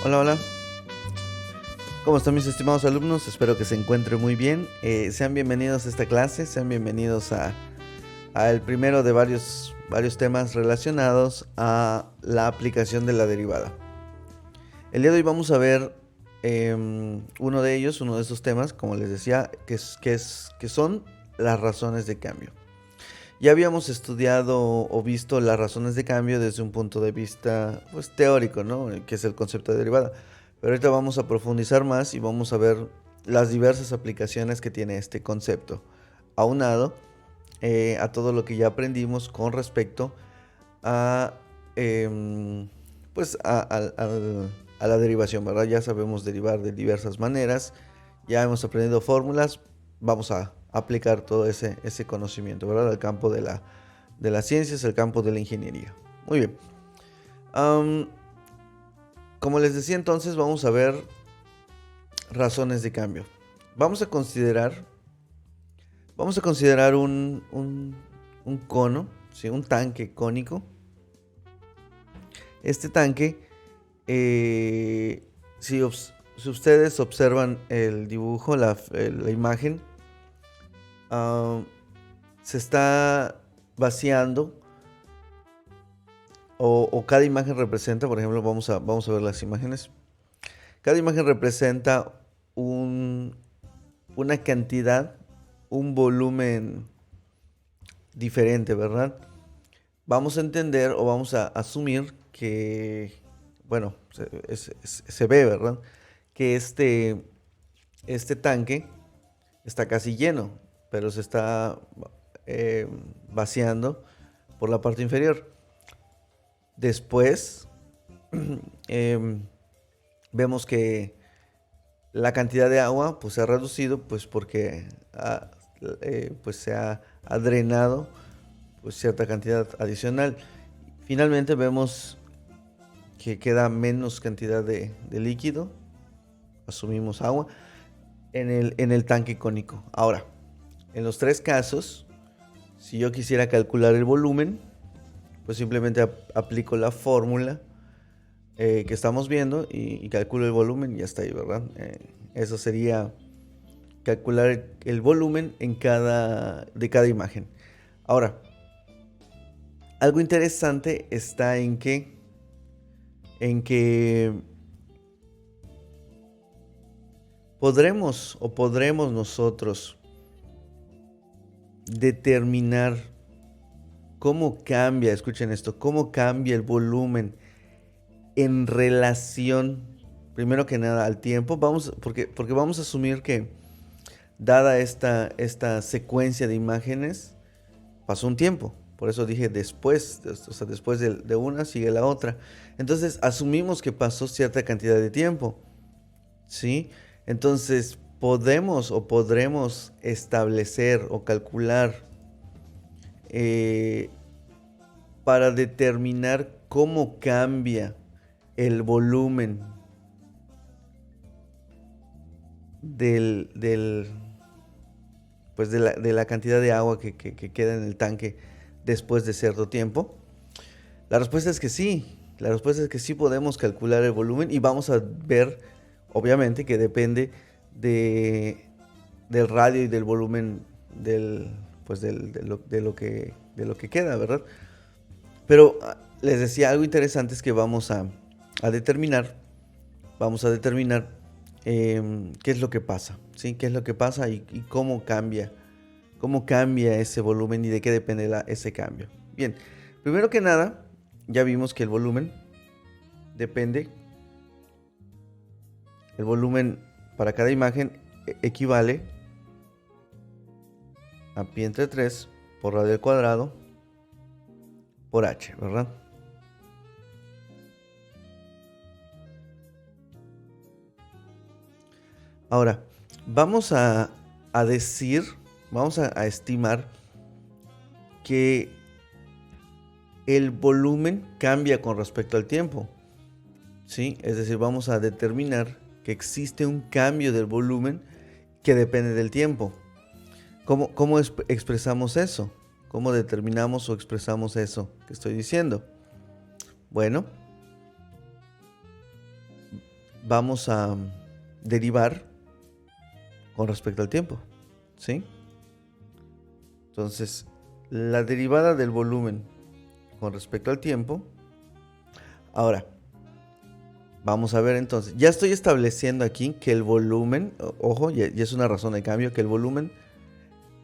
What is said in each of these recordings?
Hola, hola. ¿Cómo están mis estimados alumnos? Espero que se encuentren muy bien. Sean bienvenidos a esta clase, sean bienvenidos a el primero de varios temas relacionados a la aplicación de la derivada. El día de hoy vamos a ver uno de esos temas, como les decía, que son las razones de cambio. Ya habíamos estudiado o visto las razones de cambio desde un punto de vista pues, teórico, ¿no? Que es el concepto de derivada. Pero ahorita vamos a profundizar más y vamos a ver las diversas aplicaciones que tiene este concepto, aunado a todo lo que ya aprendimos con respecto a, pues a la derivación, ¿verdad? Ya sabemos derivar de diversas maneras, ya hemos aprendido fórmulas, vamos a aplicar todo ese conocimiento, ¿verdad? Al campo de las ciencias, al campo de la ingeniería. Muy bien. Como les decía entonces, vamos a ver razones de cambio. Vamos a considerar un cono, ¿sí? Un tanque cónico. Este tanque, si ustedes observan el dibujo, la imagen, se está vaciando o cada imagen representa, por ejemplo, vamos a ver las imágenes. Cada imagen representa una cantidad, un volumen diferente, ¿verdad? Vamos a entender o vamos a asumir que, bueno, se ve, ¿verdad? Que este tanque está casi lleno, pero se está vaciando por la parte inferior. Después vemos que la cantidad de agua pues se ha reducido pues porque pues se ha drenado pues cierta cantidad adicional. Finalmente vemos que queda menos cantidad de líquido, asumimos agua, en el tanque cónico. Ahora, en los tres casos, si yo quisiera calcular el volumen, pues simplemente aplico la fórmula que estamos viendo y calculo el volumen y ya está ahí, ¿verdad? Eso sería calcular el volumen de cada imagen. Ahora, algo interesante está en que podremos nosotros determinar cómo cambia, escuchen esto, cómo cambia el volumen en relación, primero que nada, al tiempo. Porque vamos a asumir que, dada esta secuencia de imágenes, pasó un tiempo. Por eso dije después, o sea, después de una sigue la otra. Entonces asumimos que pasó cierta cantidad de tiempo, ¿sí? Entonces podremos establecer o calcular para determinar cómo cambia el volumen pues de la cantidad de agua que queda en el tanque después de cierto tiempo. La respuesta es que sí. La respuesta es que sí podemos calcular el volumen y vamos a ver, obviamente, que depende del radio y del volumen de lo que queda, ¿verdad? Pero les decía, algo interesante es que vamos a determinar qué es lo que pasa, ¿sí? Qué es lo que pasa y cómo cambia ese volumen y de qué depende ese cambio. Bien, primero que nada, ya vimos que el volumen para cada imagen equivale a pi entre 3 por radio al cuadrado por h, ¿verdad? Ahora, vamos a estimar que el volumen cambia con respecto al tiempo, ¿sí? Es decir, vamos a determinar que existe un cambio del volumen que depende del tiempo. ¿Cómo expresamos eso? ¿Cómo determinamos o expresamos eso que estoy diciendo? Bueno, vamos a derivar con respecto al tiempo, ¿sí? Entonces, la derivada del volumen con respecto al tiempo. Ahora, vamos a ver entonces. Ya estoy estableciendo aquí que el volumen, ojo, y es una razón de cambio, que el volumen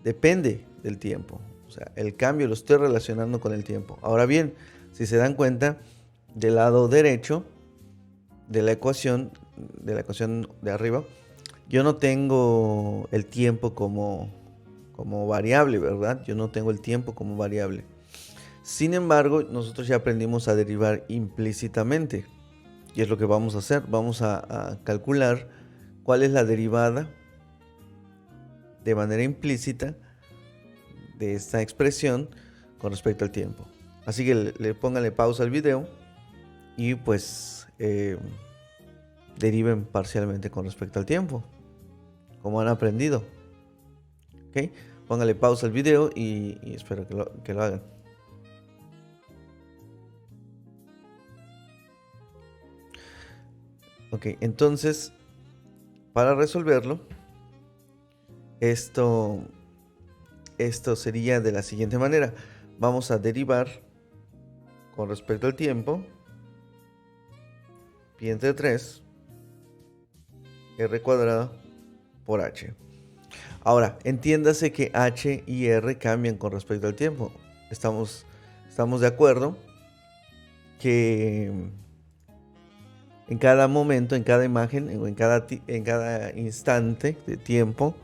depende del tiempo. O sea, el cambio lo estoy relacionando con el tiempo. Ahora bien, si se dan cuenta, del lado derecho de la ecuación de arriba, yo no tengo el tiempo como variable, ¿verdad? Yo no tengo el tiempo como variable. Sin embargo, nosotros ya aprendimos a derivar implícitamente. Y es lo que vamos a hacer. Vamos a calcular cuál es la derivada de manera implícita de esta expresión con respecto al tiempo. Así que pónganle pausa al video y pues deriven parcialmente con respecto al tiempo, como han aprendido. ¿Ok? Pónganle pausa al video y espero que lo hagan. Ok, entonces, para resolverlo, esto sería de la siguiente manera. Vamos a derivar con respecto al tiempo pi entre 3 r cuadrado por h. Ahora, entiéndase que h y r cambian con respecto al tiempo. Estamos de acuerdo que en cada momento, en cada imagen o en cada instante de tiempo,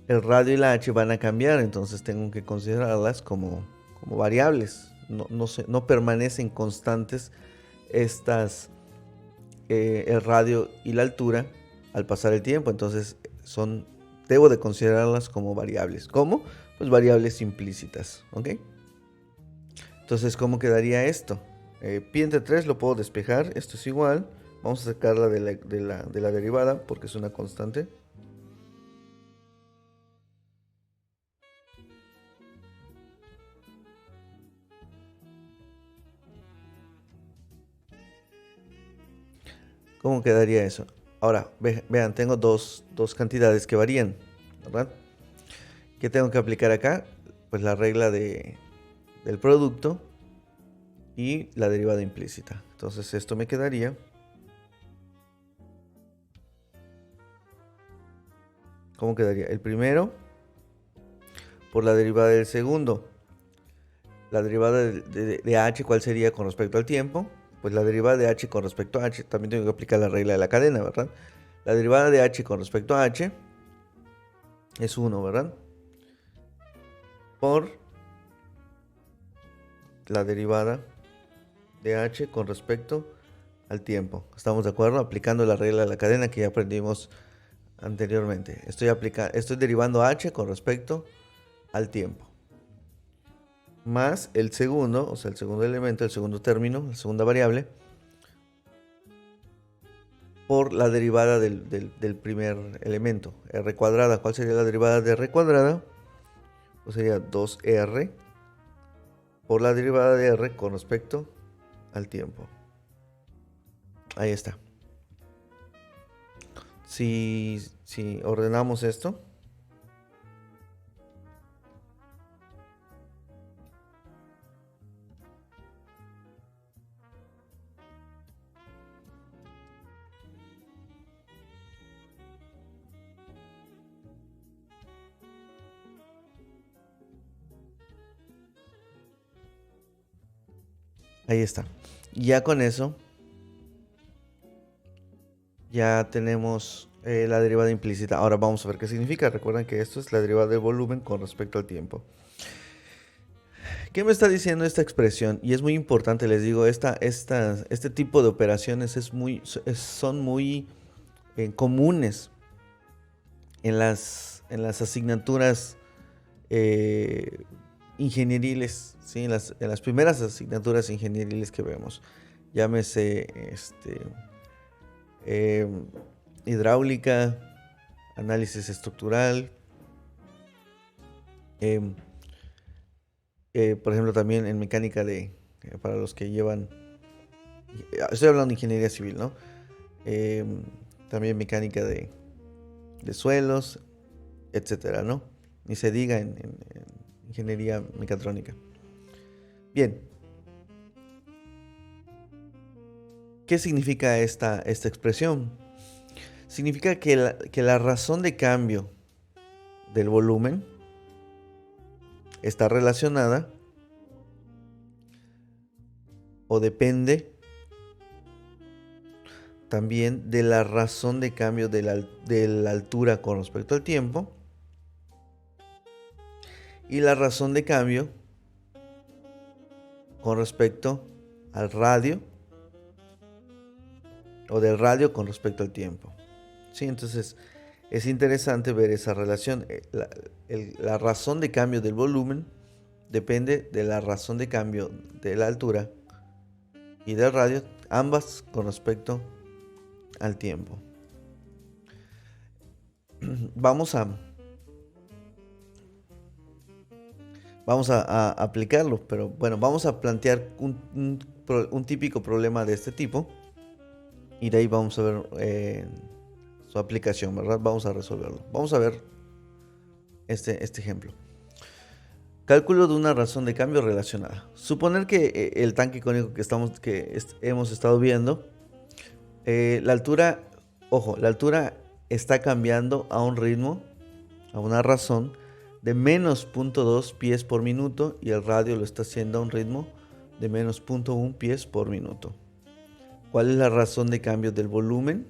el radio y la h van a cambiar, entonces tengo que considerarlas como variables. No permanecen constantes el radio y la altura al pasar el tiempo, entonces debo de considerarlas como variables. ¿Cómo? Pues variables implícitas, ¿ok? Entonces, ¿cómo quedaría esto? Pi entre 3 lo puedo despejar, esto es igual. Vamos a sacarla de la derivada porque es una constante. ¿Cómo quedaría eso? Ahora, vean, tengo dos cantidades que varían, ¿verdad? ¿Qué tengo que aplicar acá? Pues la regla del producto y la derivada implícita. Entonces esto me quedaría ¿cómo quedaría? El primero por la derivada del segundo. La derivada de h, ¿cuál sería con respecto al tiempo? Pues la derivada de h con respecto a h, también tengo que aplicar la regla de la cadena, ¿verdad? La derivada de h con respecto a h es 1, ¿verdad? Por la derivada de h con respecto al tiempo. ¿Estamos de acuerdo? Aplicando la regla de la cadena que ya aprendimos anteriormente. Estoy derivando h con respecto al tiempo. Más el segundo, o sea, el segundo elemento, el segundo término, la segunda variable, por la derivada del primer elemento, r cuadrada. ¿Cuál sería la derivada de r cuadrada? Pues sería 2r por la derivada de r con respecto al tiempo. Ahí está. Si ordenamos esto, ahí está. Ya con eso, ya tenemos la derivada implícita. Ahora vamos a ver qué significa. Recuerden que esto es la derivada del volumen con respecto al tiempo. ¿Qué me está diciendo esta expresión? Y es muy importante, les digo, este tipo de operaciones son muy comunes en las asignaturas ingenieriles, ¿sí? En las primeras asignaturas ingenieriles que vemos. Llámese hidráulica, análisis estructural, por ejemplo también en mecánica para los que llevan, estoy hablando de ingeniería civil, ¿no? eh, también mecánica de suelos, etcétera, ¿no? Ni se diga en ingeniería mecatrónica. Bien. ¿Qué significa esta expresión? Significa que la razón de cambio del volumen está relacionada o depende también de la razón de cambio de la altura con respecto al tiempo y la razón de cambio con respecto al radio o del radio con respecto al tiempo. ¿Sí? Entonces es interesante ver esa relación. La razón de cambio del volumen depende de la razón de cambio de la altura y del radio, ambas con respecto al tiempo. Vamos a aplicarlo, pero bueno, vamos a plantear un típico problema de este tipo y de ahí vamos a ver su aplicación, ¿verdad? Vamos a resolverlo. Vamos a ver este ejemplo. Cálculo de una razón de cambio relacionada. Suponer que el tanque cónico que hemos estado viendo, la altura, ojo, la altura está cambiando a un ritmo, a una razón de menos 0.2 pies por minuto y el radio lo está haciendo a un ritmo de menos 0.1 pies por minuto. ¿Cuál es la razón de cambio del volumen?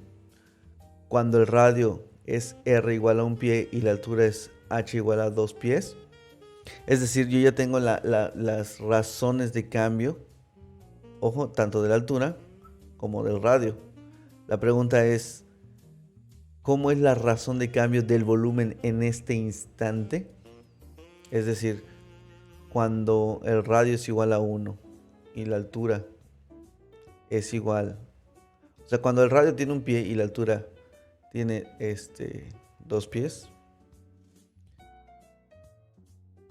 Cuando el radio es R igual a 1 pie y la altura es H igual a 2 pies. Es decir, yo ya tengo las razones de cambio, ojo, tanto de la altura como del radio. La pregunta es, ¿cómo es la razón de cambio del volumen en este instante? Es decir, cuando el radio es igual a 1 y la altura es igual. O sea, cuando el radio tiene un pie y la altura tiene 2 pies.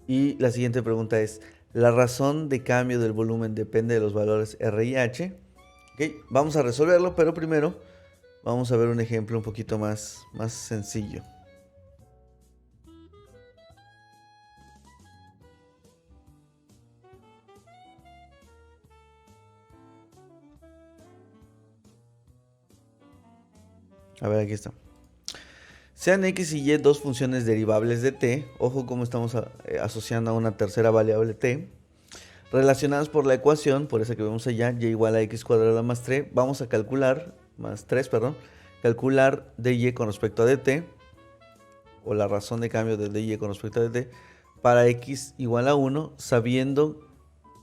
Y la siguiente pregunta es, ¿la razón de cambio del volumen depende de los valores R y H? Okay, vamos a resolverlo, pero primero vamos a ver un ejemplo un poquito más sencillo. A ver, aquí está. Sean x y y dos funciones derivables de t, ojo cómo estamos asociando a una tercera variable t, relacionadas por la ecuación, por esa que vemos allá, y igual a x cuadrada más 3, vamos a calcular, calcular dy con respecto a dt, o la razón de cambio de dy con respecto a dt, para x igual a 1, sabiendo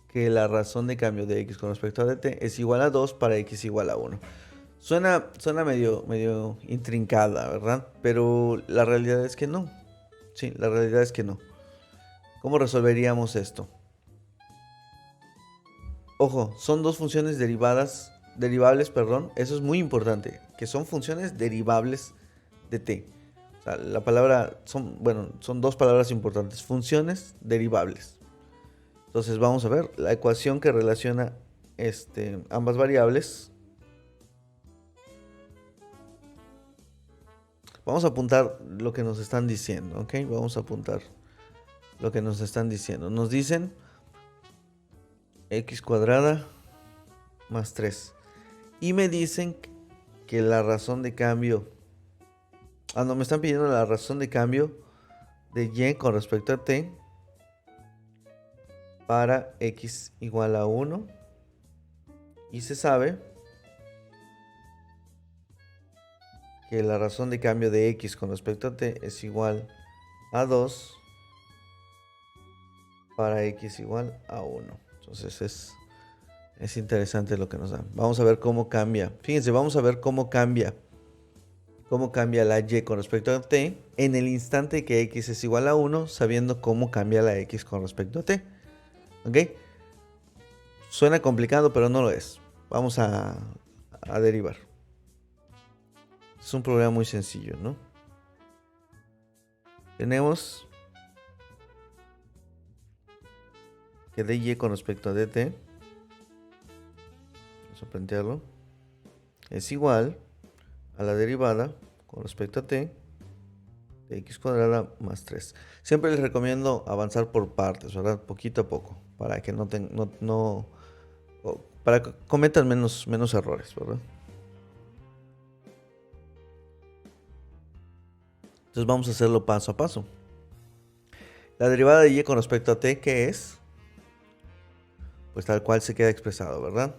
que la razón de cambio de x con respecto a dt es igual a 2 para x igual a 1. Suena medio intrincada, ¿verdad? Pero la realidad es que no. Sí, la realidad es que no. ¿Cómo resolveríamos esto? Ojo, son dos funciones derivables, eso es muy importante, que son funciones derivables de t. O sea, la palabra, son dos palabras importantes, funciones derivables. Entonces vamos a ver la ecuación que relaciona ambas variables. Vamos a apuntar lo que nos están diciendo, ¿ok? Vamos a apuntar lo que nos están diciendo. Nos dicen x cuadrada más 3. Y me dicen que la razón de cambio... no, me están pidiendo la razón de cambio de y con respecto a t para x igual a 1. Y se sabe que la razón de cambio de x con respecto a t es igual a 2 para x igual a 1. Entonces es interesante lo que nos dan. Vamos a ver cómo cambia. Fíjense, vamos a ver cómo cambia la y con respecto a t en el instante que x es igual a 1, sabiendo cómo cambia la x con respecto a t. ¿Ok? Suena complicado, pero no lo es. Vamos a derivar. Es un problema muy sencillo, ¿no? Tenemos que dy con respecto a dt, vamos a plantearlo, es igual a la derivada con respecto a t de x cuadrada más 3. Siempre les recomiendo avanzar por partes, ¿verdad? Poquito a poco, para que para que cometan menos errores, ¿verdad? Entonces vamos a hacerlo paso a paso. La derivada de y con respecto a t, ¿qué es? Pues tal cual se queda expresado, ¿verdad?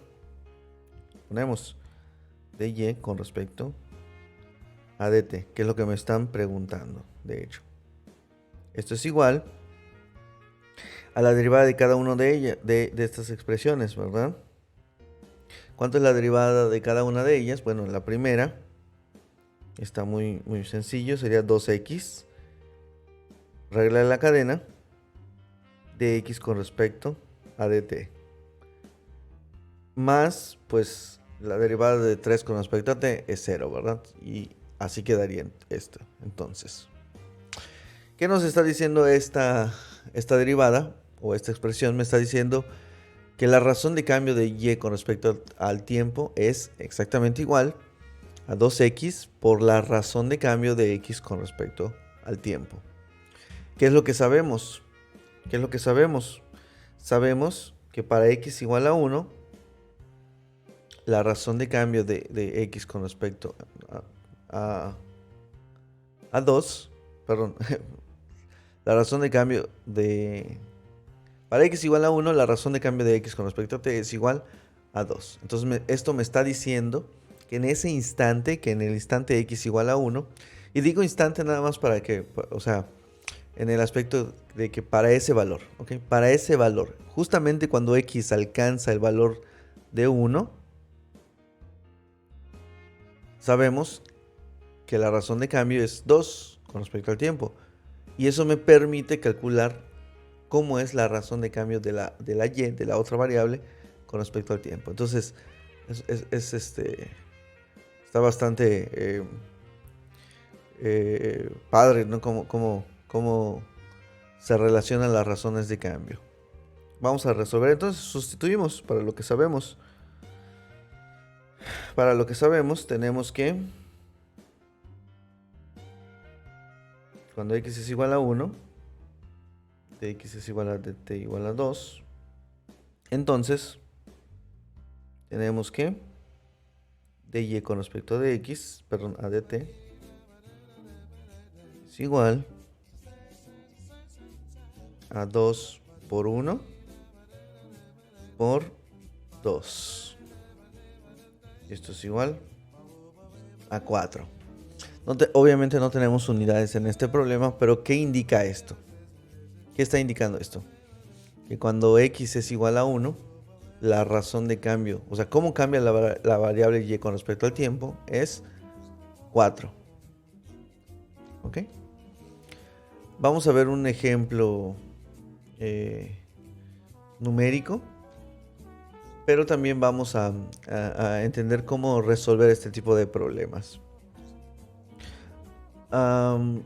Ponemos de y con respecto a dt, que es lo que me están preguntando, de hecho. Esto es igual a la derivada de cada una de estas expresiones, ¿verdad? ¿Cuánto es la derivada de cada una de ellas? Bueno, la primera está muy sencillo, sería 2x, regla de la cadena, de x con respecto a dt. Más, pues, la derivada de 3 con respecto a t es 0, ¿verdad? Y así quedaría esto. Entonces, ¿qué nos está diciendo esta derivada o esta expresión? Me está diciendo que la razón de cambio de y con respecto al tiempo es exactamente igual a 2x por la razón de cambio de x con respecto al tiempo. ¿Qué es lo que sabemos? ¿Qué es lo que sabemos? Sabemos que para x igual a 1, la razón de cambio de x con respecto a 2, perdón, la razón de cambio para x igual a 1, la razón de cambio de x con respecto a t es igual a 2. Entonces esto me está diciendo que en ese instante, que en el instante x igual a 1, y digo instante nada más para que, o sea, en el aspecto de que para ese valor, ¿ok? Para ese valor, justamente cuando x alcanza el valor de 1, sabemos que la razón de cambio es 2 con respecto al tiempo. Y eso me permite calcular cómo es la razón de cambio de la y, de la otra variable, con respecto al tiempo. Entonces, está bastante padre, ¿no? Cómo se relacionan las razones de cambio. Vamos a resolver. Entonces, sustituimos para lo que sabemos. Para lo que sabemos, tenemos que, cuando x es igual a 1, de x es igual a dt igual a 2, entonces tenemos que de y con respecto a dx, perdón, a dt es igual a 2 por 1 por 2. Esto es igual a 4. Obviamente no tenemos unidades en este problema, pero ¿qué indica esto? ¿Qué está indicando esto? Que cuando x es igual a 1, la razón de cambio, o sea, cómo cambia la variable y con respecto al tiempo, es 4. ¿Ok? Vamos a ver un ejemplo numérico, pero también vamos a entender cómo resolver este tipo de problemas. En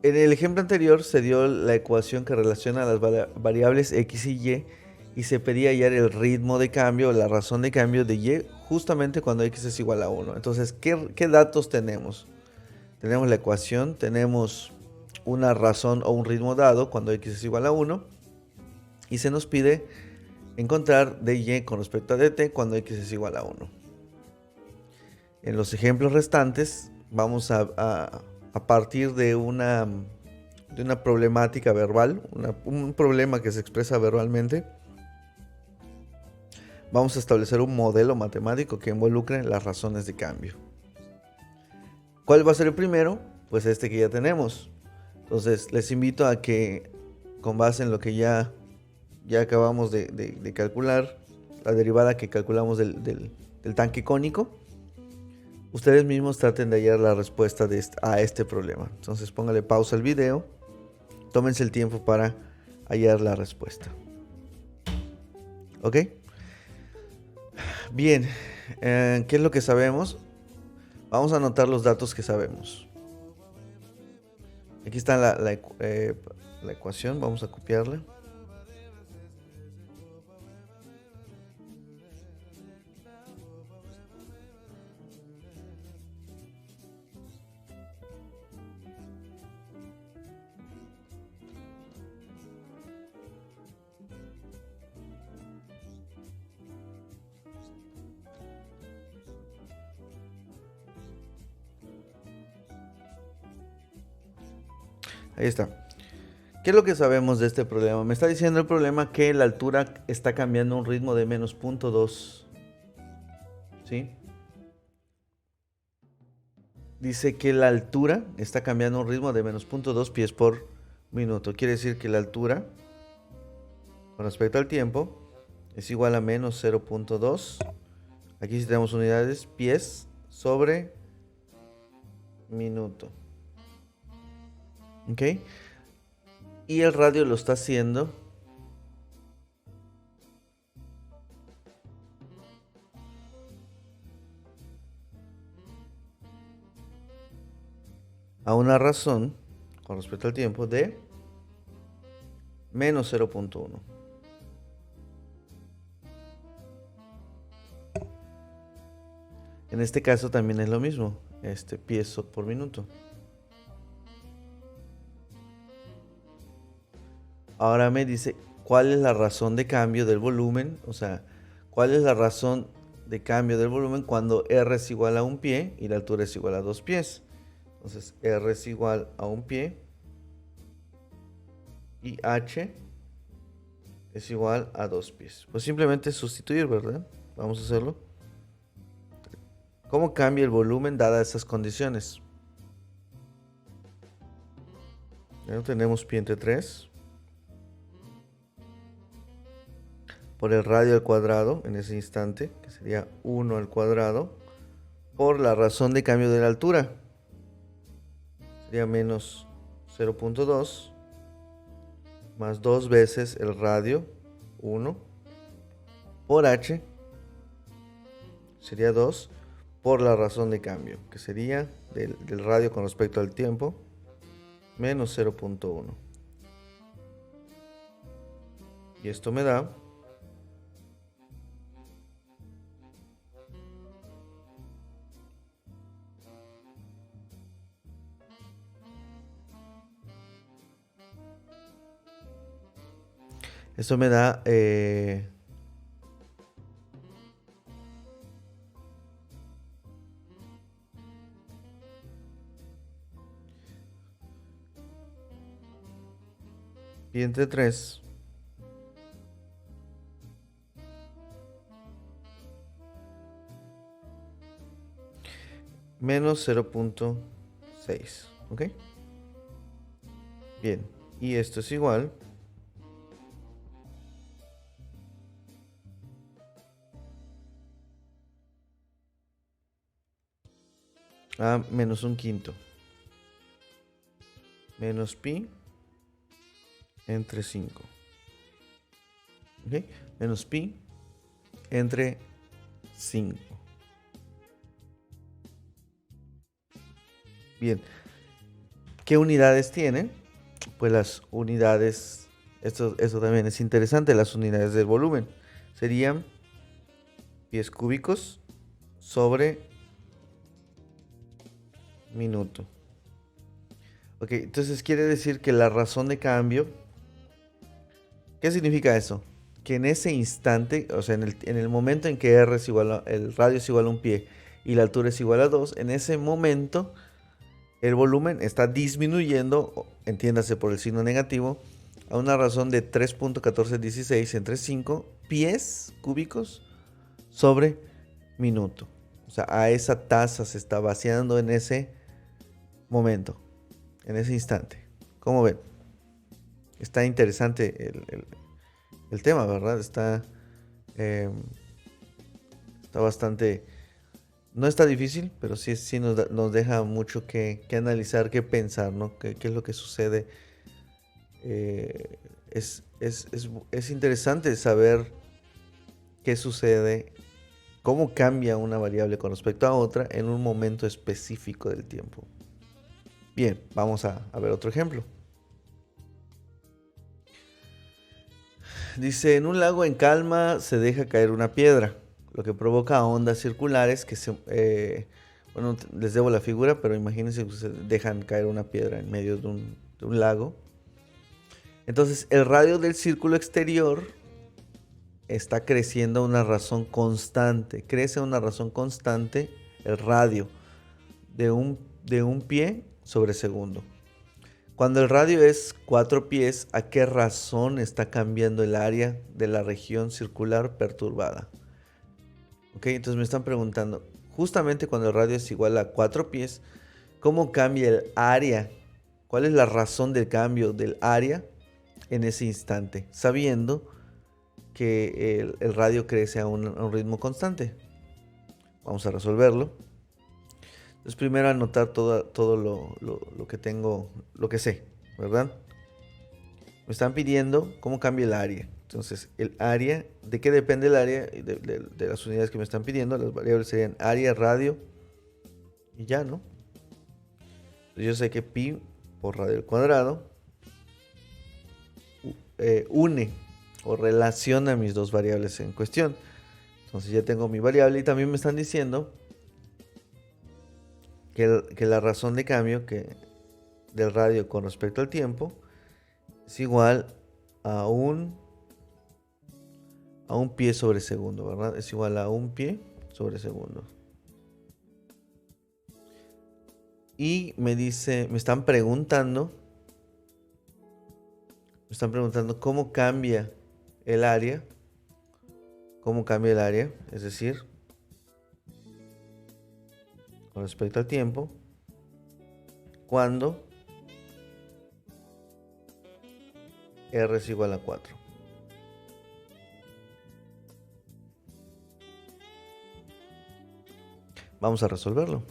el ejemplo anterior se dio la ecuación que relaciona las variables x y se pedía hallar el ritmo de cambio, la razón de cambio de y, justamente cuando x es igual a 1. Entonces, ¿qué datos tenemos? Tenemos la ecuación, tenemos una razón o un ritmo dado cuando x es igual a 1, y se nos pide encontrar de y con respecto a dt cuando x es igual a 1. En los ejemplos restantes vamos a partir de una problemática verbal, un problema que se expresa verbalmente. Vamos a establecer un modelo matemático que involucre las razones de cambio. ¿Cuál va a ser el primero? Pues este que ya tenemos. Entonces les invito a que, con base en lo que ya acabamos de calcular, la derivada que calculamos del tanque cónico, ustedes mismos traten de hallar la respuesta a este problema. Entonces póngale pausa al video, tómense el tiempo para hallar la respuesta. ¿Ok? Bien, ¿qué es lo que sabemos? Vamos a anotar los datos que sabemos. Aquí está la ecuación, vamos a copiarla. Ahí está. ¿Qué es lo que sabemos de este problema? Me está diciendo el problema que la altura está cambiando a un ritmo de menos 0.2. ¿Sí? Dice que la altura está cambiando a un ritmo de menos 0.2 pies por minuto. Quiere decir que la altura, con respecto al tiempo, es igual a menos 0.2. Aquí si tenemos unidades, pies sobre minuto. ¿Ok? Y el radio lo está haciendo a una razón, con respecto al tiempo, de menos 0.1. En este caso también es lo mismo, pies por minuto. Ahora me dice cuál es la razón de cambio del volumen, o sea, cuál es la razón de cambio del volumen cuando R es igual a un pie y la altura es igual a 2 pies. Entonces R es igual a un pie y H es igual a 2 pies. Pues simplemente sustituir, ¿verdad? Vamos a hacerlo. ¿Cómo cambia el volumen dadas esas condiciones? Ya tenemos pi entre 3 por el radio al cuadrado en ese instante, que sería 1 al cuadrado, por la razón de cambio de la altura. Sería menos 0.2 más 2 veces el radio, 1, por H, sería 2, por la razón de cambio, que sería del radio con respecto al tiempo, menos 0.1. Y esto me da Esto me da pi entre 3 menos 0.6. ¿Ok? Bien. Y esto es igual a menos un quinto. Menos pi entre 5. ¿Ok? Menos pi entre 5. Bien. ¿Qué unidades tiene? Pues las unidades, esto también es interesante, las unidades del volumen. Serían pies cúbicos sobre minuto. Ok, entonces quiere decir que la razón de cambio, ¿qué significa eso? Que en ese instante, o sea, en el momento en que R es igual a, el radio es igual a un pie y la altura es igual a 2, en ese momento el volumen está disminuyendo, entiéndase por el signo negativo, a una razón de 3.1416 entre 5 pies cúbicos sobre minuto. O sea, a esa tasa se está vaciando en ese momento, en ese instante. ¿Cómo ven? Está interesante el tema, ¿verdad? Está bastante... No está difícil, pero sí nos deja mucho que analizar, que pensar, ¿no? ¿Qué es lo que sucede? Es interesante saber qué sucede, cómo cambia una variable con respecto a otra en un momento específico del tiempo. Bien, vamos a ver otro ejemplo. Dice, en un lago en calma se deja caer una piedra, lo que provoca ondas circulares que bueno, les debo la figura, pero imagínense que se dejan caer una piedra en medio de un lago. Entonces, el radio del círculo exterior está creciendo a una razón constante. Crece a una razón constante el radio de un pie sobre segundo. Cuando el radio es 4 pies, ¿a qué razón está cambiando el área de la región circular perturbada? Ok, entonces me están preguntando, justamente cuando el radio es igual a 4 pies, ¿cómo cambia el área? ¿Cuál es la razón del cambio del área en ese instante? Sabiendo que el radio crece a un ritmo constante. Vamos a resolverlo. Entonces primero anotar todo lo que tengo, lo que sé, ¿verdad? Me están pidiendo cómo cambia el área. Entonces, el área, ¿de qué depende el área? De las unidades que me están pidiendo. Las variables serían área, radio y ya, ¿no? Entonces, yo sé que pi por radio al cuadrado une o relaciona mis dos variables en cuestión. Entonces ya tengo mi variable y también me están diciendo que la razón de cambio del radio con respecto al tiempo es igual a un pie sobre segundo, ¿verdad? Es igual a un pie sobre segundo. Y me están preguntando cómo cambia el área. Cómo cambia el área, es decir, con respecto al tiempo, cuando R es igual a 4. Vamos a resolverlo.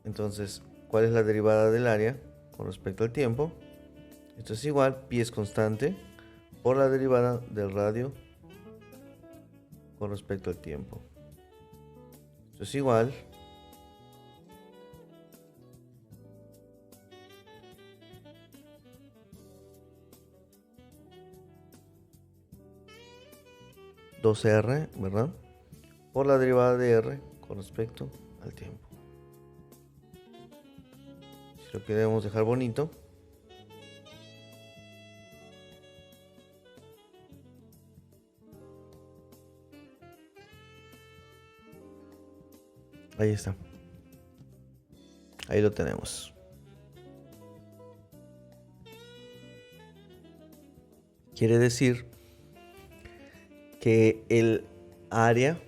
Entonces, ¿cuál es la derivada del área con respecto al tiempo? Esto es igual, pi es constante, por la derivada del radio con respecto al tiempo. Esto es igual a 2R, ¿verdad? Por la derivada de R con respecto al tiempo. Si lo queremos dejar bonito, ahí está. Ahí lo tenemos. Quiere decir que el área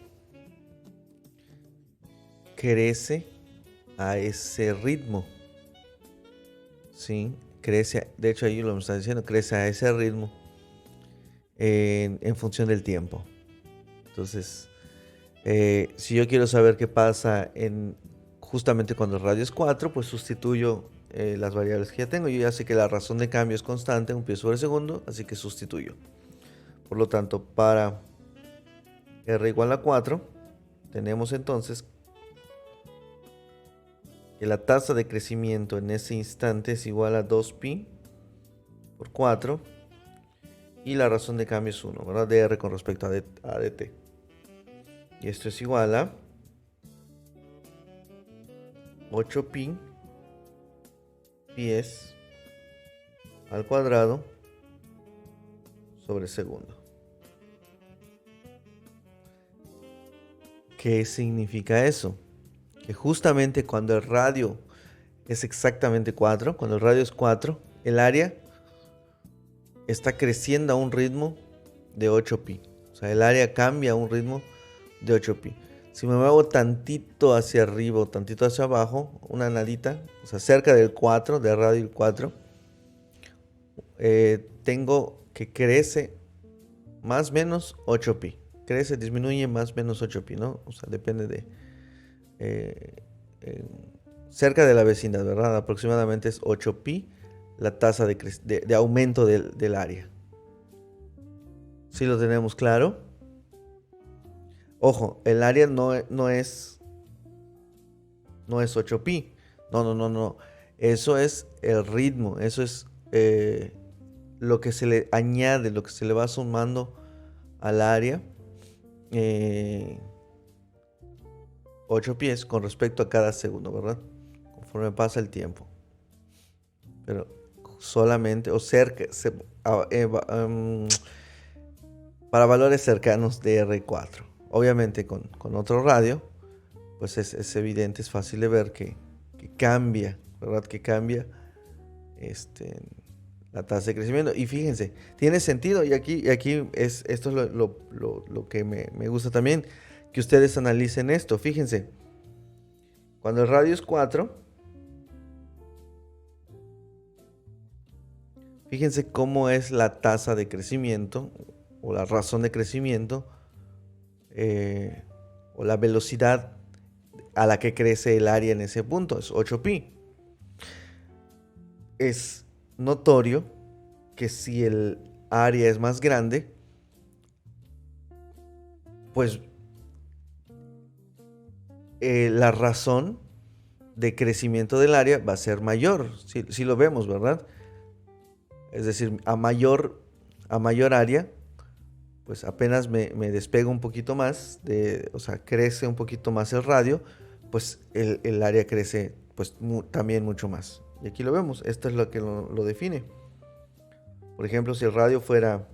crece a ese ritmo. Sí, crece. De hecho, ahí lo está diciendo, crece a ese ritmo en función del tiempo. Entonces, si yo quiero saber qué pasa justamente cuando el radio es 4, pues sustituyo las variables que ya tengo. Yo ya sé que la razón de cambio es constante, un pie sobre segundo, así que sustituyo. Por lo tanto, para R igual a 4, tenemos entonces que la tasa de crecimiento en ese instante es igual a 2pi por 4 y la razón de cambio es 1, ¿verdad? De R con respecto a dt. Y esto es igual a 8pi pies al cuadrado sobre segundo. ¿Qué significa eso? Que justamente cuando el radio es exactamente 4, cuando el radio es 4, el área está creciendo a un ritmo de 8pi. O sea, el área cambia a un ritmo de 8pi. Si me muevo tantito hacia arriba o tantito hacia abajo, una nadita, o sea, cerca del 4, del radio 4, tengo que crece más o menos 8pi. Crece, disminuye más o menos 8pi, ¿no? O sea, depende de... cerca de la vecindad, ¿verdad? Aproximadamente es 8pi la tasa de aumento del área. ¿Sí lo tenemos claro? Ojo, el área no es 8pi. No. Eso es el ritmo. Eso es lo que se le añade, lo que se le va sumando al área. 8 pies con respecto a cada segundo, ¿verdad? Conforme pasa el tiempo. Pero solamente o cerca, para valores cercanos de R4. Obviamente con otro radio, pues es evidente, es fácil de ver que cambia ¿verdad? Que cambia la tasa de crecimiento. Y fíjense, tiene sentido, y aquí esto es lo que me gusta también, que ustedes analicen esto. Fíjense, cuando el radio es 4, fíjense cómo es la tasa de crecimiento, o la razón de crecimiento, o la velocidad a la que crece el área en ese punto, es 8pi. Es notorio que si el área es más grande, pues la razón de crecimiento del área va a ser mayor, si lo vemos, ¿verdad? Es decir, a mayor área, pues apenas me despego un poquito más, o sea, crece un poquito más el radio, pues el área crece pues también mucho más. Y aquí lo vemos, esto es lo que lo define. Por ejemplo, si el radio fuera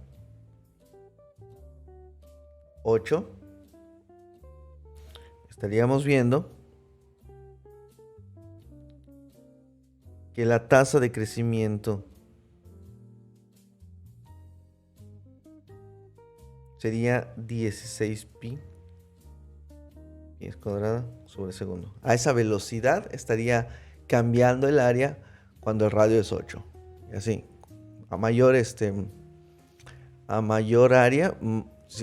8, estaríamos viendo que la tasa de crecimiento sería 16pi pies cuadrada sobre segundo. A esa velocidad estaría cambiando el área cuando el radio es 8. Y así, a mayor área,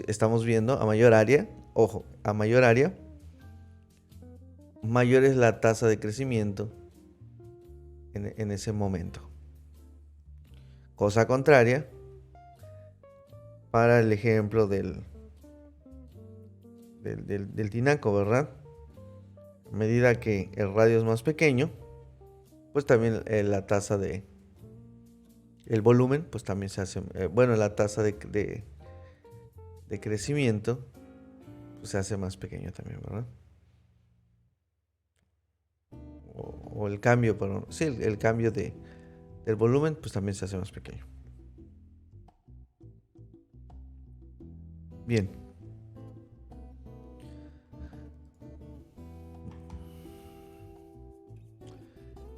estamos viendo, a mayor área, ojo, a mayor área, mayor es la tasa de crecimiento en ese momento. Cosa contraria, para el ejemplo del tinaco, ¿verdad? A medida que el radio es más pequeño, pues también la tasa de el volumen, pues también se hace, la tasa de crecimiento pues se hace más pequeño también, ¿verdad? O el cambio, perdón, sí, el cambio del volumen, pues también se hace más pequeño. Bien.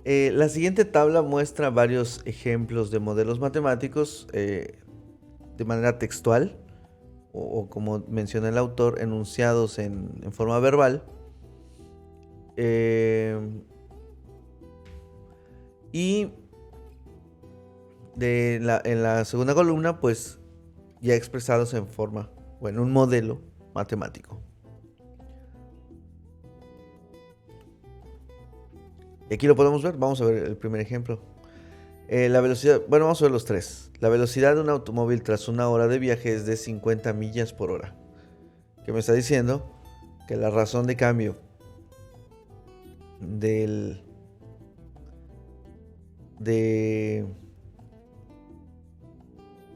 La siguiente tabla muestra varios ejemplos de modelos matemáticos de manera textual o como menciona el autor, enunciados en forma verbal. Y en la segunda columna, pues ya expresados en forma o en un modelo matemático. Y aquí lo podemos ver. Vamos a ver el primer ejemplo. La velocidad, vamos a ver los tres. La velocidad de un automóvil tras una hora de viaje es de 50 millas por hora. ¿Qué me está diciendo? Que la razón de cambio de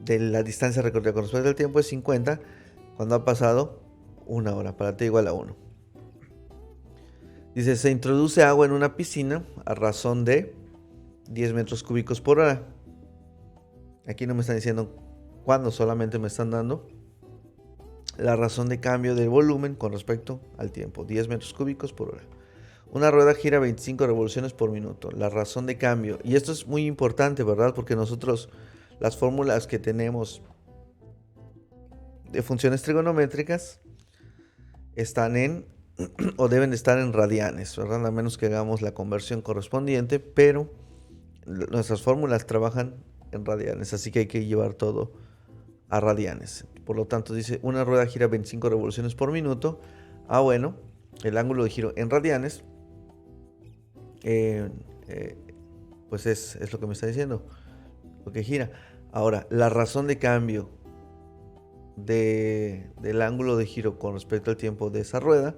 la distancia recorrida con respecto al tiempo es 50 cuando ha pasado una hora, para t igual a 1. Dice, se introduce agua en una piscina a razón de 10 metros cúbicos por hora. Aquí no me están diciendo cuándo, solamente me están dando la razón de cambio del volumen con respecto al tiempo, 10 metros cúbicos por hora. Una rueda gira 25 revoluciones por minuto, la razón de cambio. Y esto es muy importante, ¿verdad? Porque nosotros, las fórmulas que tenemos de funciones trigonométricas están en o deben de estar en radianes, ¿verdad? A menos que hagamos la conversión correspondiente, pero nuestras fórmulas trabajan en radianes, así que hay que llevar todo a radianes. Por lo tanto, dice, una rueda gira 25 revoluciones por minuto. Bueno, el ángulo de giro en radianes, pues es lo que me está diciendo, lo que gira. Ahora, la razón de cambio del ángulo de giro con respecto al tiempo de esa rueda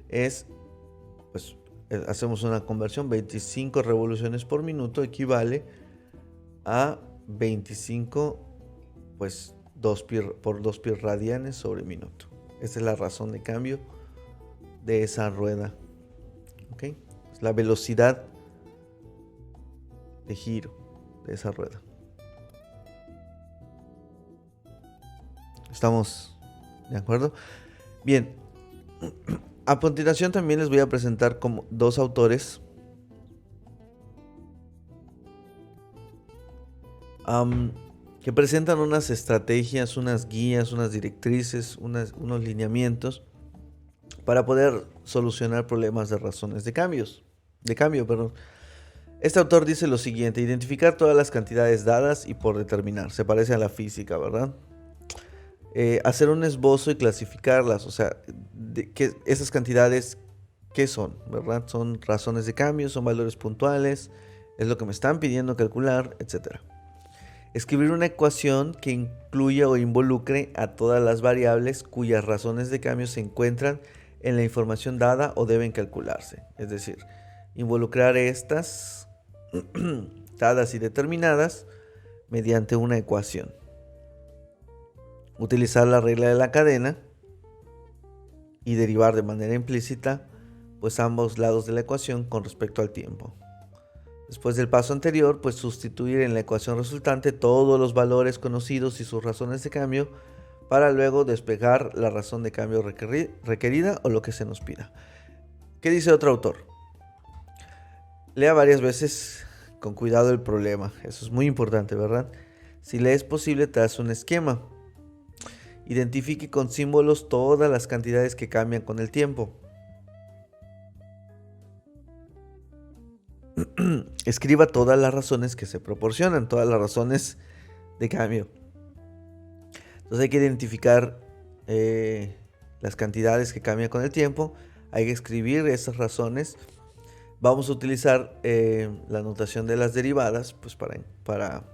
es, pues hacemos una conversión, 25 revoluciones por minuto equivale a 25, pues 2pi por 2pi radianes sobre minuto. Esa es la razón de cambio de esa rueda. ¿Ok? Es la velocidad de giro de esa rueda. ¿Estamos de acuerdo? Bien. A continuación también les voy a presentar como dos autores am, que presentan unas estrategias, unas guías, unas directrices, unos lineamientos para poder solucionar problemas de razones de cambio, perdón. Este autor dice lo siguiente: identificar todas las cantidades dadas y por determinar. Se parece a la física, ¿verdad? Hacer un esbozo y clasificarlas, o sea, esas cantidades, ¿qué son? ¿Verdad? Son razones de cambio, son valores puntuales, es lo que me están pidiendo calcular, etc. Escribir una ecuación que incluya o involucre a todas las variables cuyas razones de cambio se encuentran en la información dada o deben calcularse. Es decir, involucrar estas dadas y determinadas mediante una ecuación. Utilizar la regla de la cadena y derivar de manera implícita pues ambos lados de la ecuación con respecto al tiempo. Después del paso anterior, pues sustituir en la ecuación resultante todos los valores conocidos y sus razones de cambio para luego despejar la razón de cambio requerida o lo que se nos pida. ¿Qué dice otro autor? Lea varias veces con cuidado el problema. Eso es muy importante, ¿verdad? Si le es posible, traza un esquema. Identifique con símbolos todas las cantidades que cambian con el tiempo. Escriba todas las razones que se proporcionan, todas las razones de cambio. Entonces hay que identificar las cantidades que cambian con el tiempo. Hay que escribir esas razones. Vamos a utilizar la notación de las derivadas pues para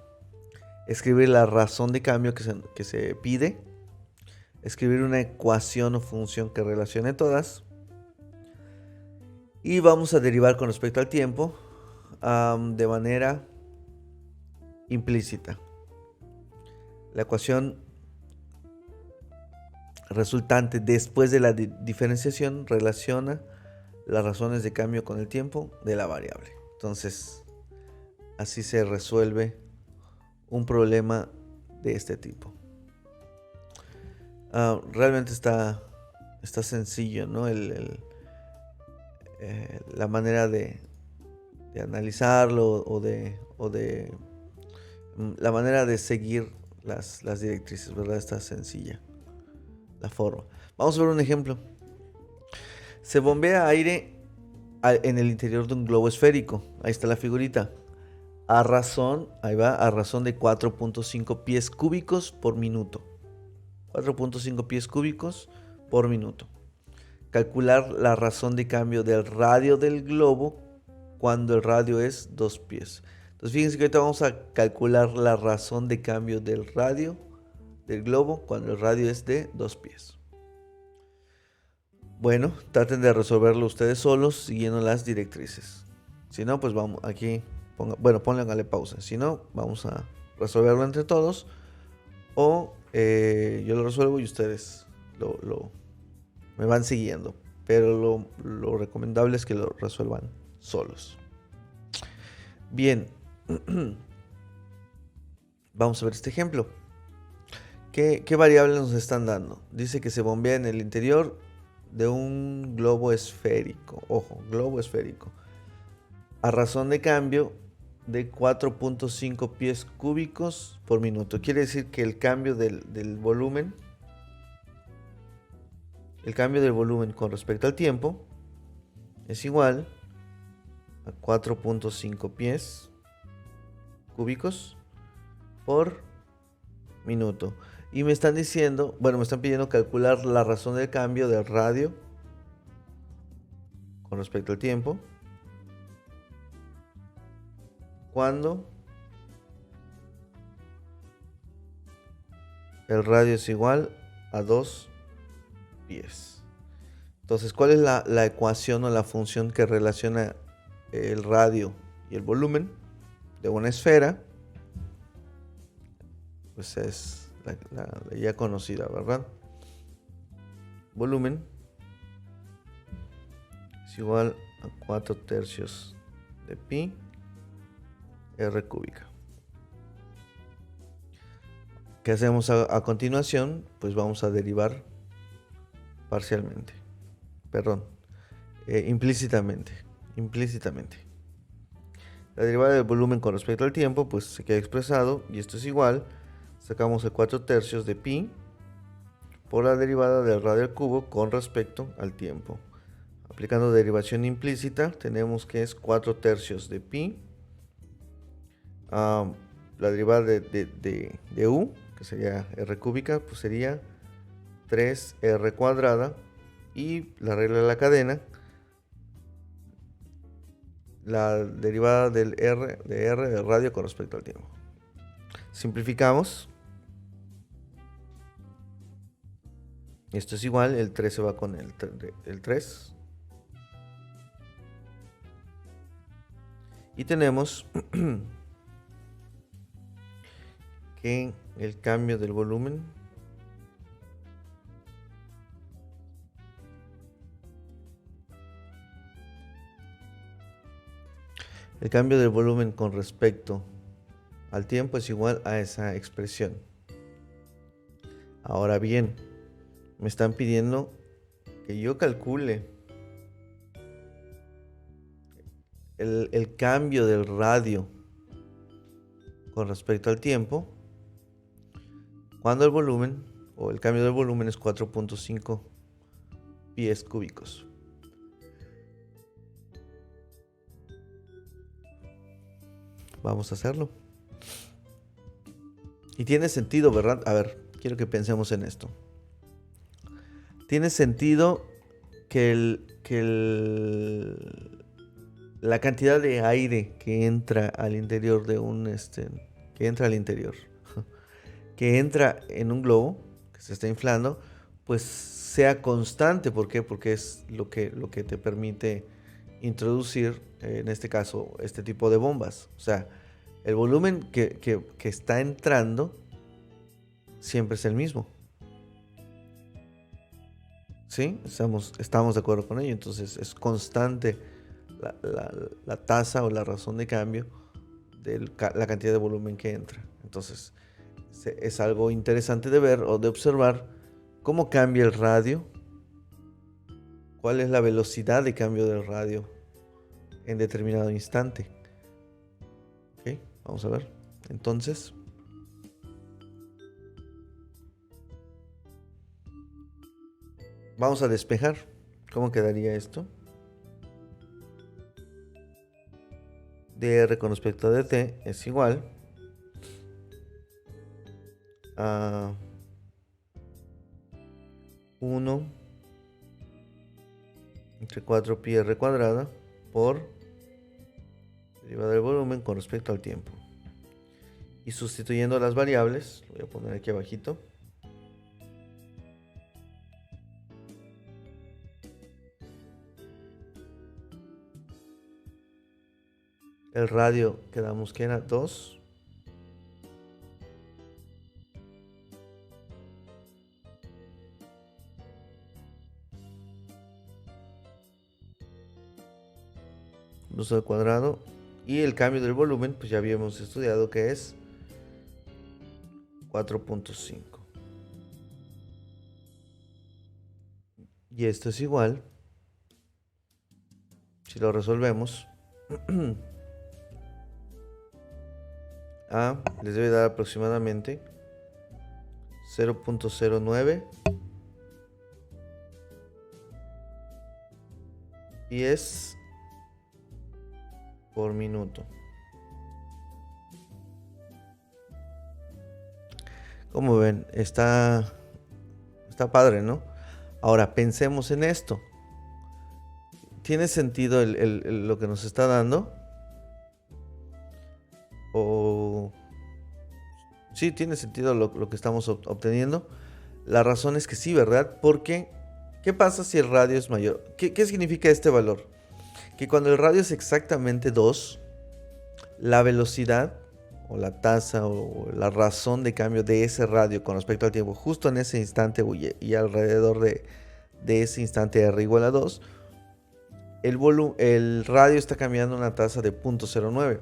escribir la razón de cambio que se pide. Escribir una ecuación o función que relacione todas. Y vamos a derivar con respecto al tiempo de manera implícita. La ecuación resultante después de la diferenciación relaciona las razones de cambio con el tiempo de la variable. Entonces, así se resuelve un problema de este tipo. Realmente está sencillo, ¿no? La manera de analizarlo o de la manera de seguir las directrices, ¿verdad? Está sencilla la forma. Vamos a ver un ejemplo. Se bombea aire en el interior de un globo esférico. Ahí está la figurita. A razón de 4.5 pies cúbicos por minuto. 4.5 pies cúbicos por minuto. Calcular la razón de cambio del radio del globo cuando el radio es 2 pies. Entonces fíjense que ahorita vamos a calcular la razón de cambio del radio del globo cuando el radio es de 2 pies. Bueno, traten de resolverlo ustedes solos siguiendo las directrices. Si no, pues vamos aquí, pónganle pausa. Si no, vamos a resolverlo entre todos. O yo lo resuelvo y ustedes me van siguiendo. Pero lo recomendable es que lo resuelvan solos. Bien. Vamos a ver este ejemplo. ¿Qué variables nos están dando? Dice que se bombea en el interior de un globo esférico. Ojo, globo esférico. A razón de cambio de 4.5 pies cúbicos por minuto. Quiere decir que el cambio del volumen, con respecto al tiempo es igual a 4.5 pies cúbicos por minuto. Y me están diciendo, me están pidiendo calcular la razón del cambio del radio con respecto al tiempo cuando el radio es igual a 2 pies. Entonces, ¿cuál es la ecuación o la función que relaciona el radio y el volumen de una esfera? Pues es la ya conocida, ¿verdad? Volumen es igual a 4 tercios de pi r cúbica. ¿Qué hacemos a continuación? Pues vamos a derivar parcialmente. Implícitamente. La derivada del volumen con respecto al tiempo, pues se queda expresado, y esto es igual. Sacamos el 4/3 de pi por la derivada del radio al cubo con respecto al tiempo. Aplicando derivación implícita, tenemos que es 4/3 de pi. La derivada de u, que sería r cúbica, pues sería 3r cuadrada. Y la regla de la cadena, la derivada del r del radio con respecto al tiempo. Simplificamos. Esto es igual, el 3 se va con el 3. Y tenemos que el cambio del volumen con respecto al tiempo es igual a esa expresión. Ahora bien, me están pidiendo que yo calcule el cambio del radio con respecto al tiempo cuando el volumen o el cambio del volumen es 4.5 pies cúbicos. Vamos a hacerlo. Y tiene sentido, ¿verdad? A ver, quiero que pensemos en esto. Tiene sentido que la cantidad de aire que entra al interior de que entra en un globo que se está inflando, pues sea constante. ¿Por qué? Porque es lo que te permite introducir, en este caso, este tipo de bombas. O sea, el volumen que está entrando siempre es el mismo. ¿Sí? Estamos de acuerdo con ello. Entonces es constante la tasa o la razón de cambio de la cantidad de volumen que entra. Entonces es algo interesante de ver o de observar cómo cambia el radio, cuál es la velocidad de cambio del radio en determinado instante. ¿Ok? Vamos a ver. Entonces, vamos a despejar. ¿Cómo quedaría esto? dr con respecto a dt es igual a 1 entre 4 pi r cuadrada por derivada del volumen con respecto al tiempo. Y sustituyendo las variables, lo voy a poner aquí abajito. El radio quedamos que era 2. Al cuadrado. Y el cambio del volumen, pues ya habíamos estudiado que es 4.5. Y esto es igual, si lo resolvemos, les debe dar aproximadamente 0.09 pies por minuto. Como ven, está padre, ¿no? Ahora pensemos en esto. ¿Tiene sentido lo que nos está dando? ¿O sí tiene sentido lo que estamos obteniendo? La razón es que sí, ¿verdad? Porque, ¿qué pasa si el radio es mayor? ¿Qué significa este valor? Que cuando el radio es exactamente 2, la velocidad o la tasa o la razón de cambio de ese radio con respecto al tiempo, justo en ese instante y alrededor de ese instante r igual a 2, el radio está cambiando una tasa de 0.09.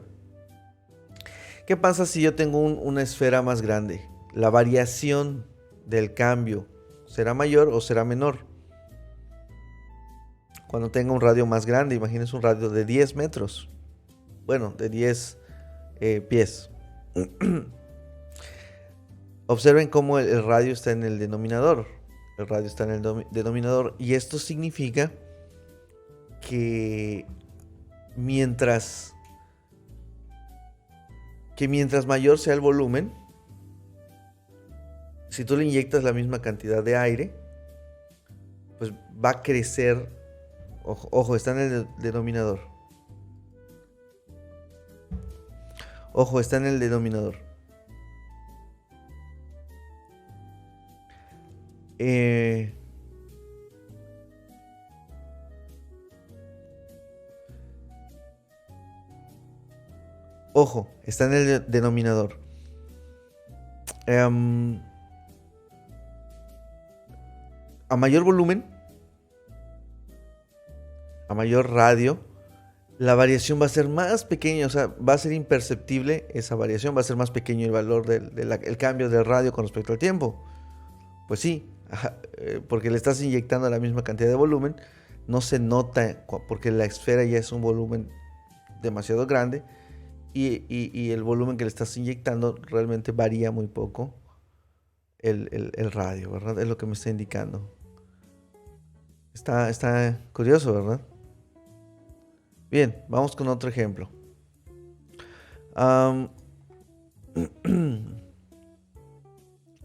¿Qué pasa si yo tengo una esfera más grande? La variación del cambio será mayor o será menor. Cuando tenga un radio más grande, imagínense un radio de 10 metros. bueno, de 10 pies. Observen cómo el radio está en el denominador. El radio está en el denominador. Y esto significa que mientras mayor sea el volumen, si tú le inyectas la misma cantidad de aire, pues va a crecer. Ojo, está en el denominador. Ojo, está en el denominador. Ojo, está en el denominador. A mayor volumen, a mayor radio, la variación va a ser más pequeña, o sea, va a ser imperceptible esa variación, va a ser más pequeño el valor el cambio del radio con respecto al tiempo. Pues sí, porque le estás inyectando la misma cantidad de volumen, no se nota porque la esfera ya es un volumen demasiado grande y el volumen que le estás inyectando realmente varía muy poco el radio, ¿verdad? Es lo que me está indicando. Está curioso, ¿verdad? Bien, vamos con otro ejemplo.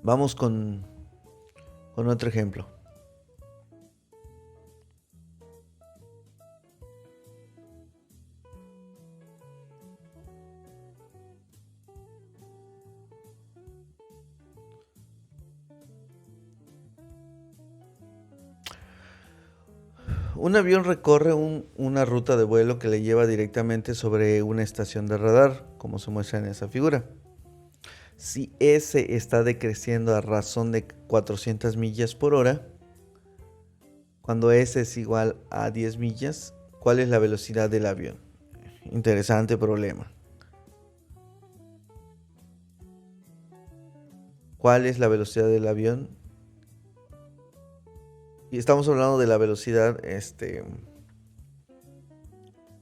Vamos con otro ejemplo. Un avión recorre una ruta de vuelo que le lleva directamente sobre una estación de radar, como se muestra en esa figura. Si S está decreciendo a razón de 400 millas por hora, cuando S es igual a 10 millas, ¿cuál es la velocidad del avión? Interesante problema. ¿Cuál es la velocidad del avión? Y estamos hablando de la velocidad,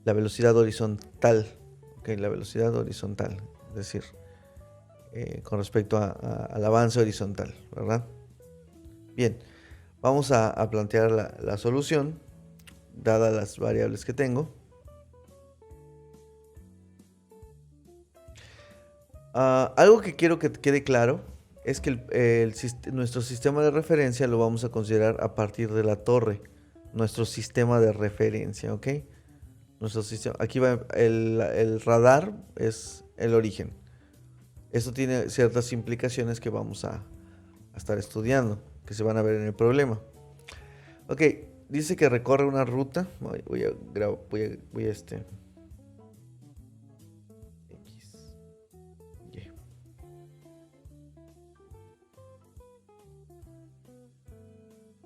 la velocidad horizontal. Okay, la velocidad horizontal, es decir, con respecto al avance horizontal, ¿verdad? Bien, vamos a plantear la solución, dadas las variables que tengo. Algo que quiero que quede claro es que nuestro sistema de referencia lo vamos a considerar a partir de la torre. Nuestro sistema de referencia, ¿ok? Nuestro sistema, aquí va el radar, es el origen. Esto tiene ciertas implicaciones que vamos a estar estudiando, que se van a ver en el problema. Ok, dice que recorre una ruta. Voy a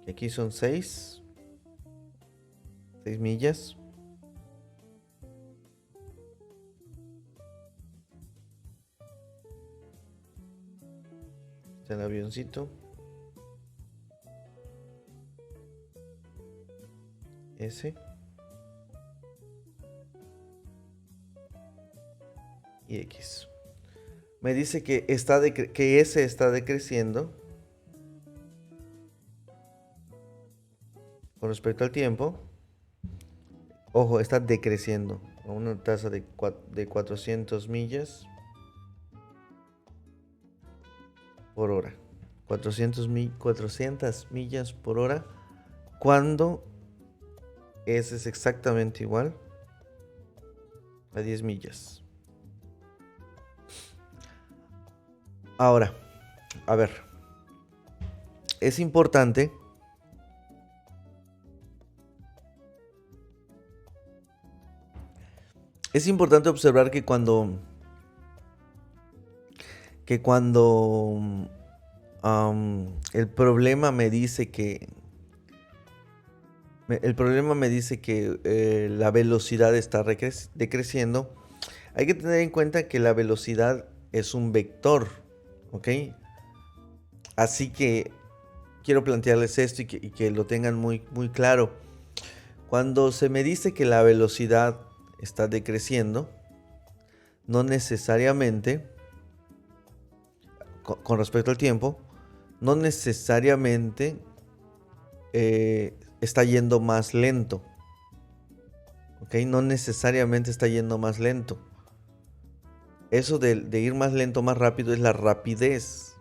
Aquí son 6 millas. Está el avioncito. S. Y X. Me dice que S está decreciendo con respecto al tiempo. Ojo, está decreciendo a una tasa de 400 millas por hora. 400 millas por hora. Cuando S es exactamente igual a 10 millas. Ahora, a ver. Es importante observar que cuando el problema me dice que la velocidad está decreciendo, hay que tener en cuenta que la velocidad es un vector, ¿ok? Así que quiero plantearles esto y que lo tengan muy, muy claro. Cuando se me dice que la velocidad está decreciendo, no necesariamente, con respecto al tiempo, no necesariamente está yendo más lento. ¿Ok? No necesariamente está yendo más lento. Eso de ir más lento, más rápido, es la rapidez.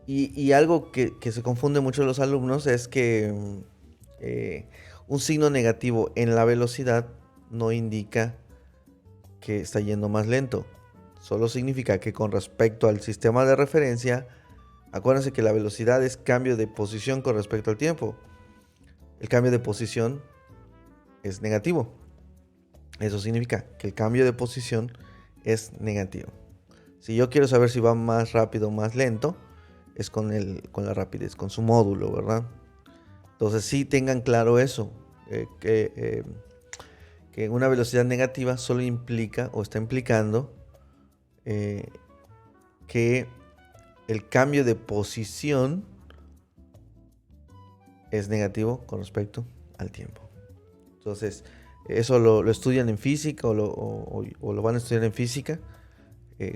Y algo que se confunde mucho los alumnos es que un signo negativo en la velocidad no indica que está yendo más lento. Solo significa que con respecto al sistema de referencia, acuérdense que la velocidad es cambio de posición con respecto al tiempo. El cambio de posición es negativo. Eso significa que el cambio de posición es negativo. Si yo quiero saber si va más rápido o más lento, es con la rapidez, con su módulo, ¿verdad? Entonces sí tengan claro eso, que una velocidad negativa solo implica o está implicando que el cambio de posición es negativo con respecto al tiempo. Entonces, eso lo estudian en física o lo van a estudiar en física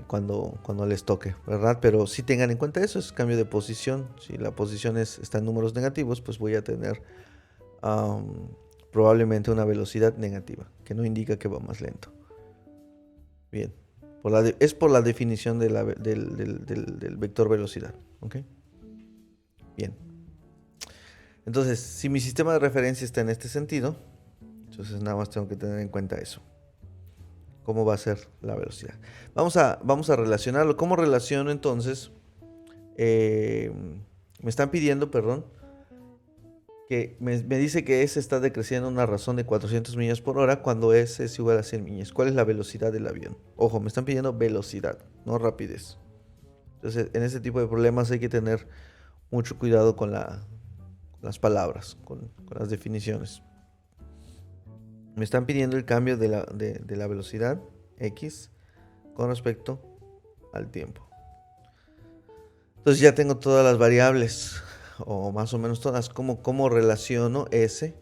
cuando les toque, ¿verdad? Pero sí tengan en cuenta eso, es cambio de posición. Si la posición está en números negativos, pues voy a tener probablemente una velocidad negativa, que no indica que va más lento. Bien, es por la definición del vector velocidad, ¿ok? Bien. Entonces, si mi sistema de referencia está en este sentido, entonces nada más tengo que tener en cuenta eso. ¿Cómo va a ser la velocidad? Vamos a relacionarlo. ¿Cómo relaciono entonces? Me están pidiendo, perdón, que me dice que S está decreciendo a una razón de 400 millas por hora cuando S es igual a 100 millas. ¿Cuál es la velocidad del avión? Ojo, me están pidiendo velocidad, no rapidez. Entonces, en este tipo de problemas hay que tener mucho cuidado con las palabras, con las definiciones. Me están pidiendo el cambio de la velocidad X con respecto al tiempo. Entonces ya tengo todas las variables, o más o menos todas. ¿Cómo relaciono S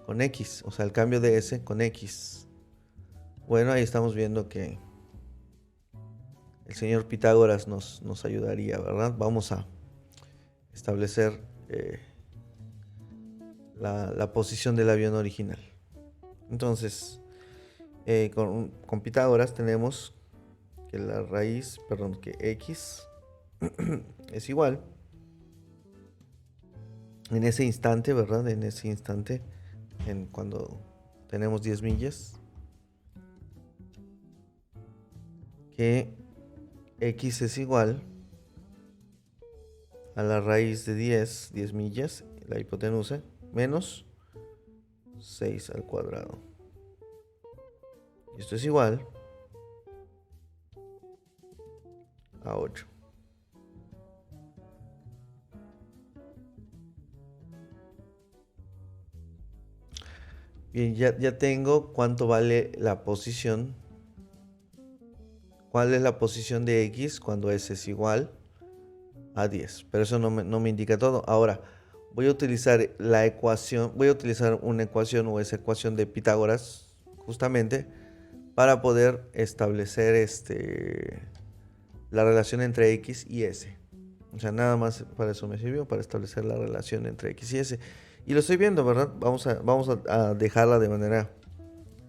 con X? O sea, el cambio de S con X. Bueno, ahí estamos viendo que el señor Pitágoras nos ayudaría, ¿verdad? Vamos a establecer la posición del avión original. Entonces, con Pitágoras tenemos que que X es igual en ese instante, ¿verdad? En ese instante, cuando tenemos 10 millas, que X es igual a la raíz de 10 millas, la hipotenusa, menos 6 al cuadrado. Y esto es igual a 8. Bien, ya tengo cuánto vale la posición. ¿Cuál es la posición de X cuando S es igual a 10? Pero eso no me indica todo. Ahora, voy a utilizar la ecuación, voy a utilizar una ecuación o esa ecuación de Pitágoras justamente para poder establecer la relación entre X y S. O sea, nada más para eso me sirvió, para establecer la relación entre X y S. Y lo estoy viendo, ¿verdad? Vamos a dejarla de manera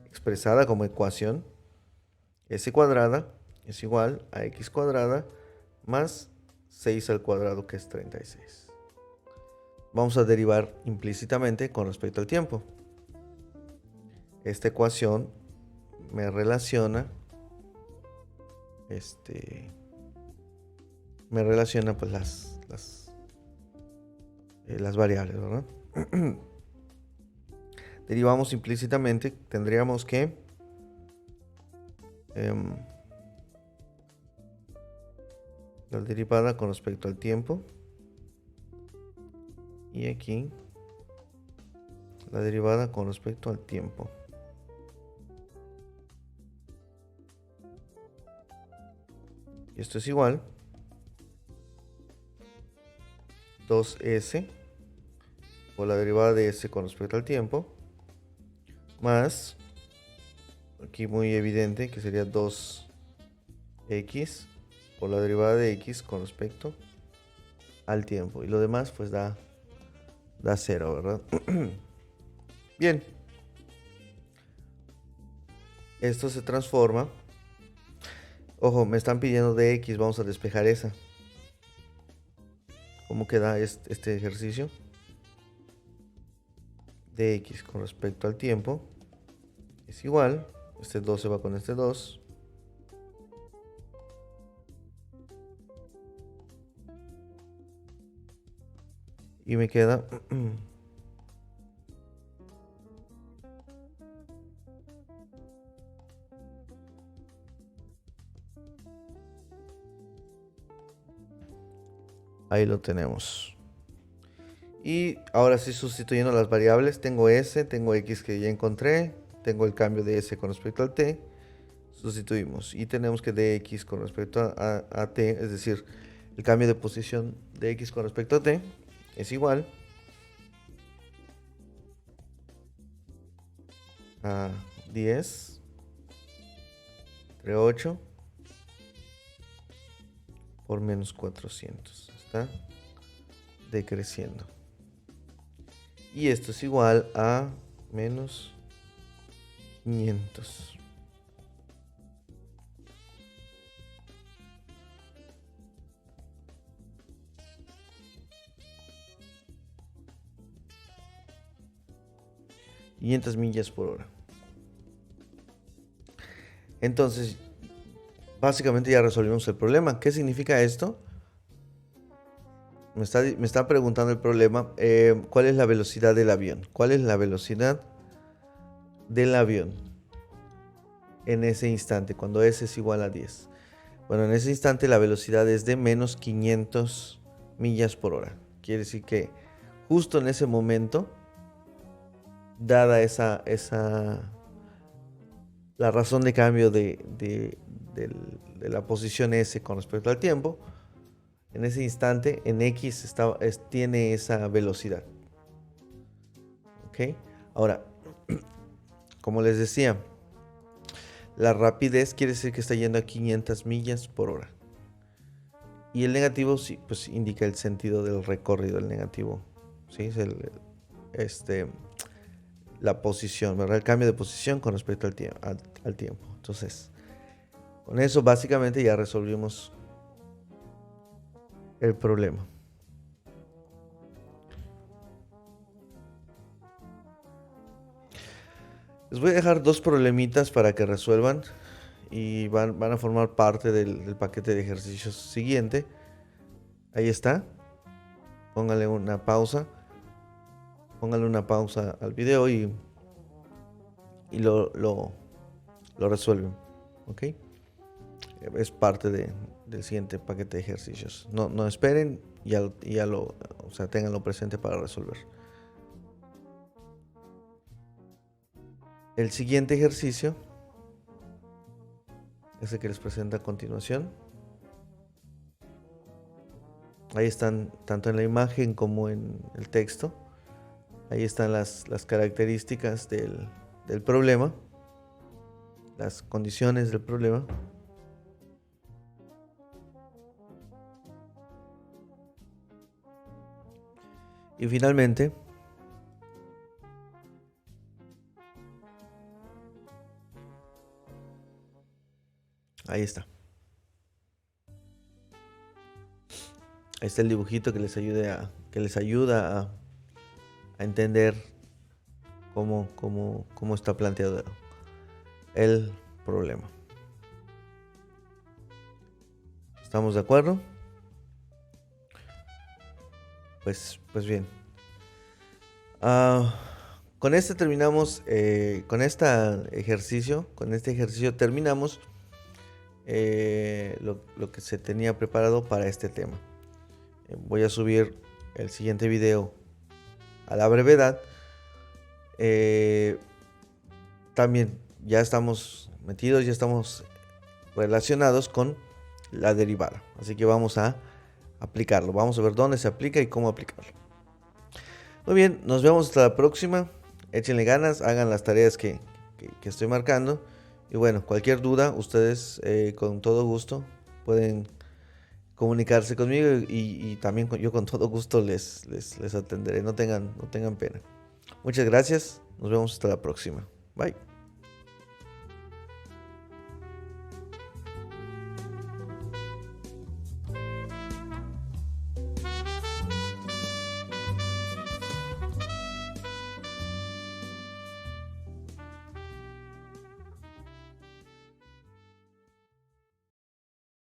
expresada como ecuación. S cuadrada es igual a X cuadrada más 6 al cuadrado, que es 36. Vamos a derivar implícitamente con respecto al tiempo. Esta ecuación me relaciona pues las variables, ¿verdad? Derivamos implícitamente, tendríamos que la derivada con respecto al tiempo, y aquí la derivada con respecto al tiempo. Y esto es igual 2S por la derivada de S con respecto al tiempo más aquí muy evidente que sería 2x por la derivada de x con respecto al tiempo. Y lo demás pues da 0, ¿verdad? Bien. Esto se transforma. Ojo, me están pidiendo dx, vamos a despejar esa. ¿Cómo queda este ejercicio? Dx con respecto al tiempo es igual. Este 2 se va con este 2. Y me queda ahí lo tenemos. Y ahora sí, sustituyendo las variables, tengo s, tengo x que ya encontré, tengo el cambio de s con respecto al t, sustituimos y tenemos que dx con respecto a t, es decir, el cambio de posición de x con respecto a t es igual a 10 entre 8 por menos 400. Está decreciendo. Y esto es igual a menos 500. millas por hora. Entonces, básicamente ya resolvimos el problema. ¿Qué significa esto? Me está preguntando el problema, ¿cuál es la velocidad del avión? ¿Cuál es la velocidad del avión en ese instante, cuando S es igual a 10? Bueno, en ese instante la velocidad es de menos 500 millas por hora. Quiere decir que justo en ese momento, dada la razón de cambio de la posición S con respecto al tiempo, en ese instante en X tiene esa velocidad. ¿Ok? Ahora, como les decía, la rapidez quiere decir que está yendo a 500 millas por hora. Y el negativo sí, pues indica el sentido del recorrido. El negativo, ¿sí? Es la posición, ¿verdad? El cambio de posición con respecto al tiempo. Entonces, con eso básicamente ya resolvimos el problema. Les voy a dejar dos problemitas para que resuelvan y van a formar parte del paquete de ejercicios siguiente. Ahí está. Póngale una pausa. Póngale una pausa al video y lo resuelven. ¿Ok? Es parte del siguiente paquete de ejercicios. No esperen, o sea, ténganlo presente para resolver. El siguiente ejercicio es el que les presento a continuación. Ahí están, tanto en la imagen como en el texto. Ahí están las características del problema, las condiciones del problema. Y finalmente, ahí está. Ahí está el dibujito que les ayuda a entender cómo está planteado el problema. ¿Estamos de acuerdo? Pues bien. Con este terminamos, con este ejercicio terminamos lo que se tenía preparado para este tema. Voy a subir el siguiente video a la brevedad. También ya estamos metidos, ya estamos relacionados con la derivada. Así que vamos a aplicarlo. Vamos a ver dónde se aplica y cómo aplicarlo. Muy bien, nos vemos hasta la próxima. Échenle ganas, hagan las tareas que estoy marcando Y bueno, cualquier duda, ustedes con todo gusto pueden comunicarse conmigo y también yo con todo gusto les atenderé. No tengan pena. Muchas gracias. Nos vemos hasta la próxima. Bye.